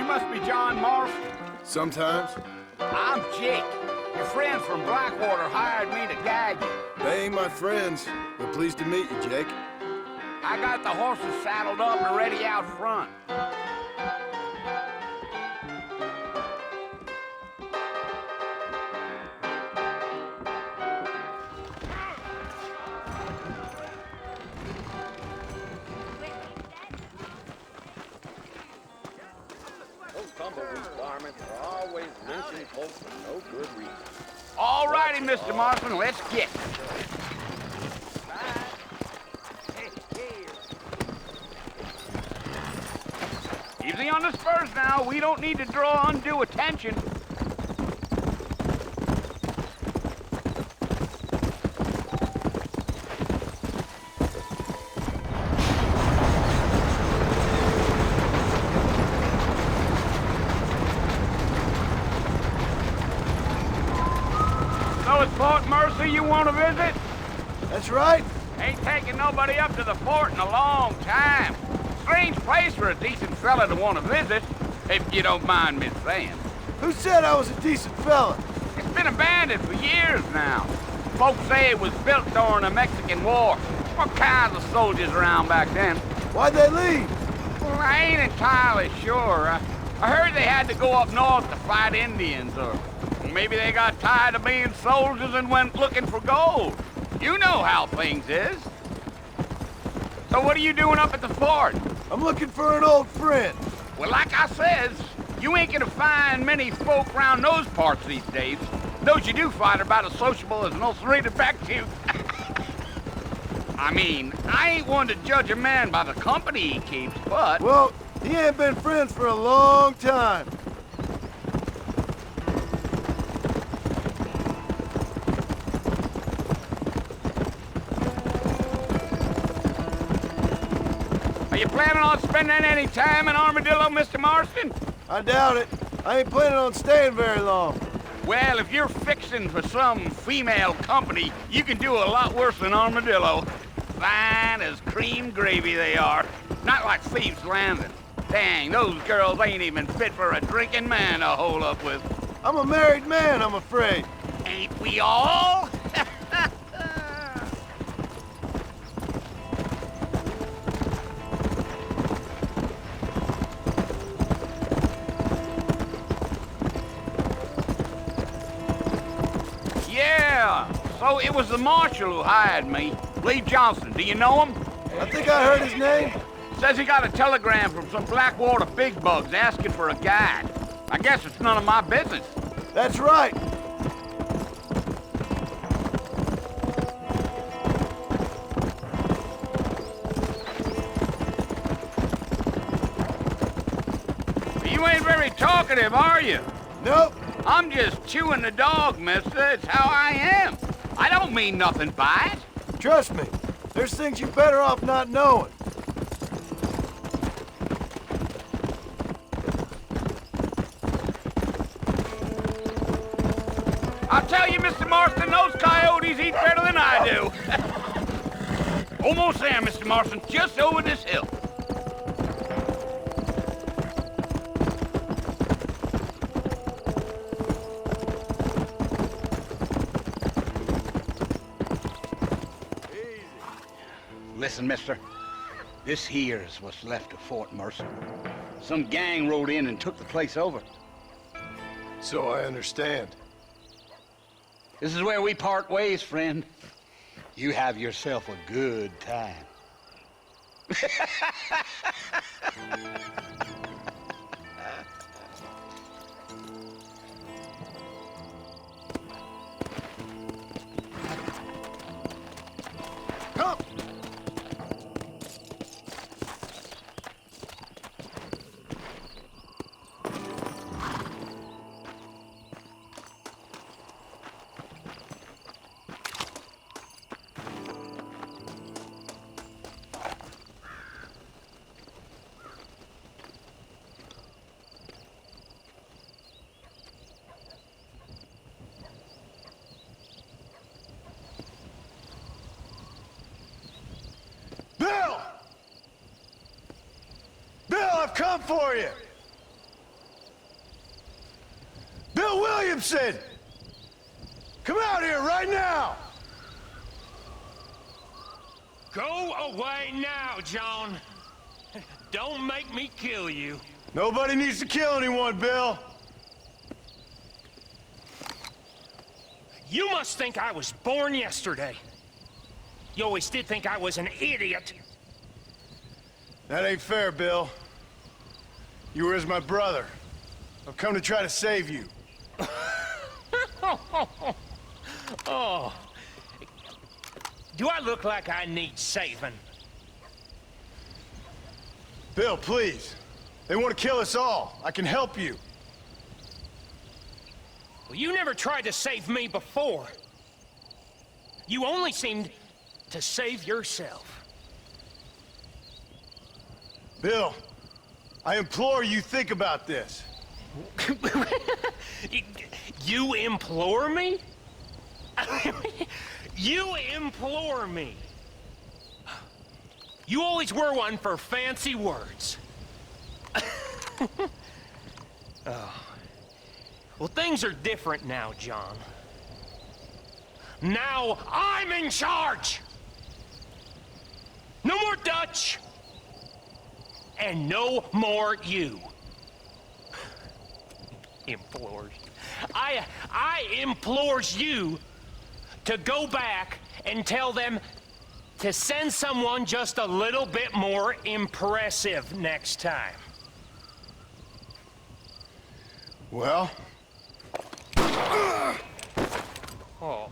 You must be John Marston. Sometimes. I'm Jake. Your friends from Blackwater hired me to guide you. They ain't my friends, but pleased to meet you, Jake. I got the horses saddled up and ready out front. Those tumbleweed garments are always lynching folks for no good reason. All righty, Mr. Marston, let's get. Easy on the spurs now. We don't need to draw undue attention. So it's Fort Mercy you want to visit? That's right. Ain't taking nobody up to the fort in a long time. Strange place for a decent fella to want to visit, if you don't mind me saying. Who said I was a decent fella? It's been abandoned for years now. Folks say it was built during the Mexican War. What kinds of soldiers around back then? Why'd they leave? Well, I ain't entirely sure. I heard they had to go up north to fight Indians, or maybe they got tired of being soldiers and went looking for gold. You know how things is. So what are you doing up at the fort? I'm looking for an old friend. Well, like I says, you ain't gonna find many folk around those parts these days. Those you do find are about as sociable as an ulcerated back tooth. I mean, I ain't one to judge a man by the company he keeps, but... Well, he ain't been friends for a long time. Are you planning on spending any time in Armadillo, Mr. Marston? I doubt it. I ain't planning on staying very long. Well, if you're fixing for some female company, you can do a lot worse than Armadillo. Fine as cream gravy they are. Not like Thieves' Landing. Dang, those girls ain't even fit for a drinking man to hole up with. I'm a married man, I'm afraid. Ain't we all? Yeah, so it was the marshal who hired me. Lee Johnson, do you know him? I think I heard his name. Says he got a telegram from some Blackwater big bugs asking for a guide. I guess it's none of my business. That's right. You ain't very talkative, are you? Nope. I'm just chewing the dog, mister. It's how I am. I don't mean nothing by it. Trust me. There's things you're better off not knowing. I'll tell you, Mr. Marston, those coyotes eat better than I do. Almost there, Mr. Marston. Just over this hill. Listen, mister. This here's what's left of Fort Mercy. Some gang rode in and took the place over. So I understand. This is where we part ways, friend. You have yourself a good time. Come! Bill! Bill, I've come for you! Bill Williamson! Come out here right now! Go away now, John. Don't make me kill you. Nobody needs to kill anyone, Bill. You must think I was born yesterday. You always did think I was an idiot. That ain't fair, Bill. You were as my brother. I've come to try to save you. Oh. Do I look like I need saving? Bill, please. They want to kill us all. I can help you. Well, you never tried to save me before. You only seemed to save yourself. Bill, I implore you think about this. You implore me? You implore me. You always were one for fancy words. Oh. Well, things are different now, John. Now I'm in charge! No more Dutch! And no more you. Implores. I implores you to go back and tell them to send someone just a little bit more impressive next time. Well? Oh.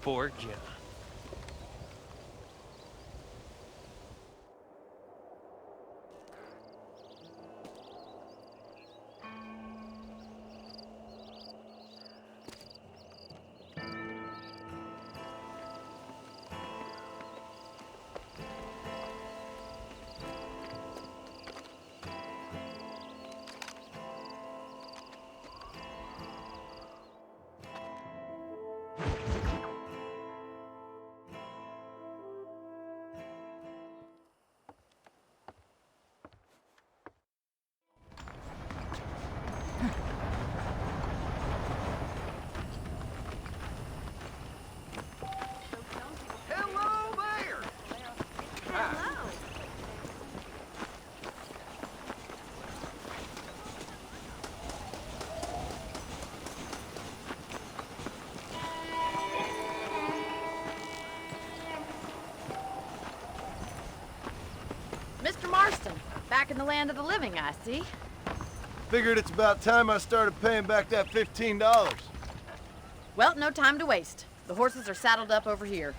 Poor John. Mr. Marston, back in the land of the living, I see. Figured it's about time I started paying back that $15. Well, no time to waste. The horses are saddled up over here.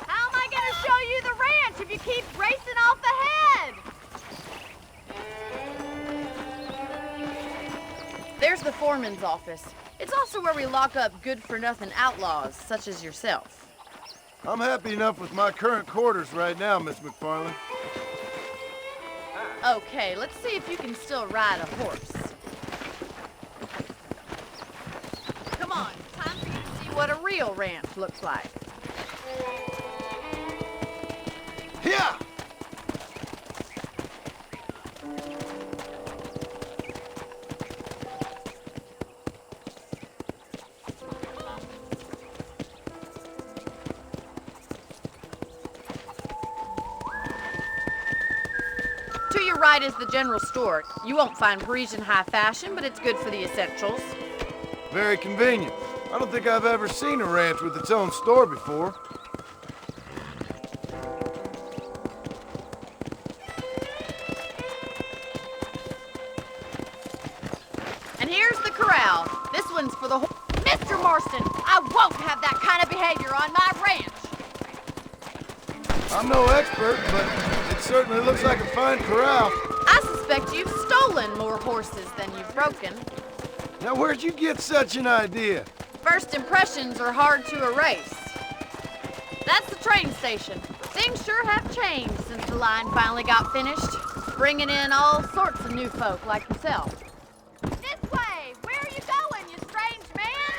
How am I gonna show you the ranch if you keep racing off ahead? There's the foreman's office. It's also where we lock up good-for-nothing outlaws, such as yourself. I'm happy enough with my current quarters right now, Miss McFarland. Okay, let's see if you can still ride a horse. Come on, time for you to see what a real ranch looks like. Yeah! To your right is the general store. You won't find Parisian high fashion, but it's good for the essentials. Very convenient. I don't think I've ever seen a ranch with its own store before. And here's the corral. This one's for the Mr. Marston, I won't have that kind of behavior on my ranch. I'm no expert, but it certainly looks like a fine corral. I suspect you've stolen more horses than you've broken. Now, where'd you get such an idea? First impressions are hard to erase. That's the train station. Things sure have changed since the line finally got finished, bringing in all sorts of new folk like yourself. This way! Where are you going, you strange man?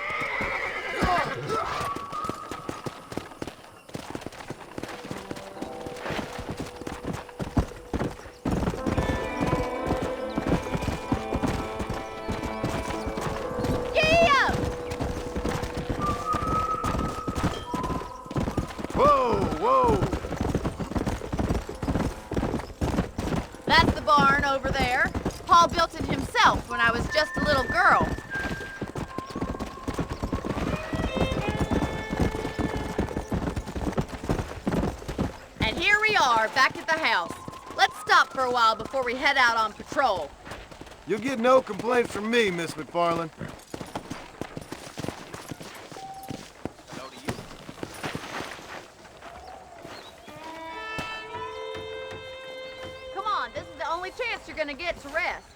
over there. Paul built it himself when I was just a little girl. And here we are, back at the house. Let's stop for a while before we head out on patrol. You'll get no complaints from me, Miss McFarland. Come on, this is the only chance you're gonna get to rest.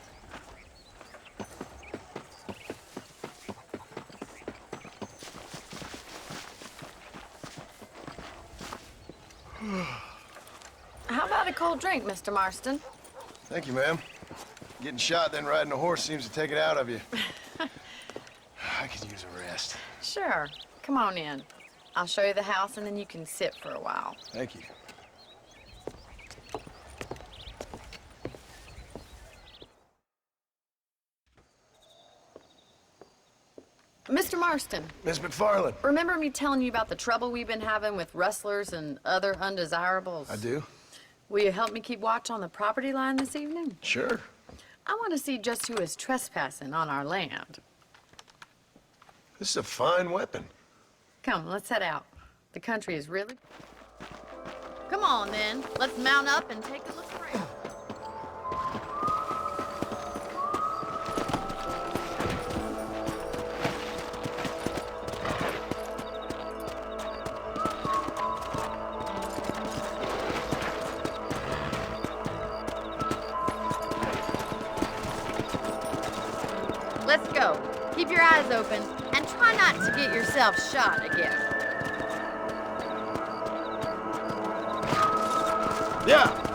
How about a cold drink, Mr. Marston? Thank you, ma'am. Getting shot, then riding a horse seems to take it out of you. I could use a rest. Sure. Come on in. I'll show you the house and then you can sit for a while. Thank you. Mr. Marston, Miss McFarland. remember me telling you about the trouble we've been having with rustlers and other undesirables? I do? Will you help me keep watch on the property line this evening? Sure. I want to see just who is trespassing on our land. This is a fine weapon. Come, let's head out. The country is really... Come on, then. Let's mount up and take a look around. Let's go. Keep your eyes open and try not to get yourself shot again. Yeah.